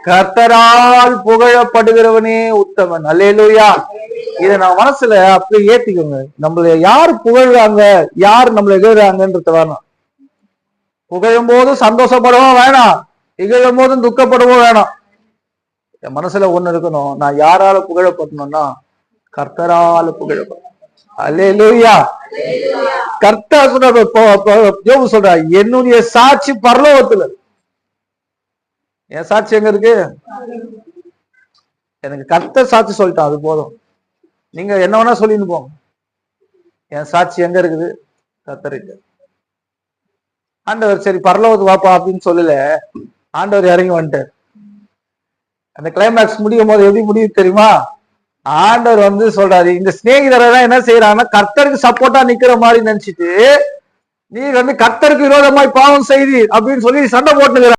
கர்த்தரால் புகழப்படுகிறவனே உத்தமன். அல்லேலூயா. இதை நான் மனசுல அப்படி ஏத்திக்கோங்க. நம்மள யார் புகழ்றாங்க, யார் நம்மள எதிர்றாங்கன்றது வேணாம். புகழும் போதும் சந்தோஷப்படவும் வேணாம், இகழும் போதும் துக்கப்படவும் வேணாம். என் மனசுல ஒண்ணு இருக்கணும், நான் யாரால புகழப்படணும்னா கர்த்தரால புகழப்படணும். அல்லேலூயா. கர்த்தர் யோபு சொல்ற, என்னுடைய சாட்சி பரலோகத்துல. என் சாட்சி எங்க இருக்கு? எனக்கு கர்த்தர் சாட்சி சொல்லிட்டான், அது போதும். நீங்க என்ன வேணா சொல்லிட்டு போங்க, என் சாட்சி எங்க இருக்குது? கர்த்தருக்கு. ஆண்டவர் சரி பரலோகத்துக்கு வாப்பா அப்படின்னு சொல்லல, ஆண்டவர் இறங்கி வந்துட்டார். அந்த கிளைமேக்ஸ் முடியும் போது எப்படி முடியுது தெரியுமா? ஆண்டவர் சொல்றாரு, இந்த சிநேகிதரெல்லாம் என்ன செய்யறாங்கன்னா கர்த்தருக்கு சப்போர்ட்டா நிக்கிற மாதிரி நினைச்சிட்டு நீ கர்த்தருக்கு விரோதமாய் பாவம் செய்தி அப்படின்னு சொல்லி சண்டை போட்டுக்கிற.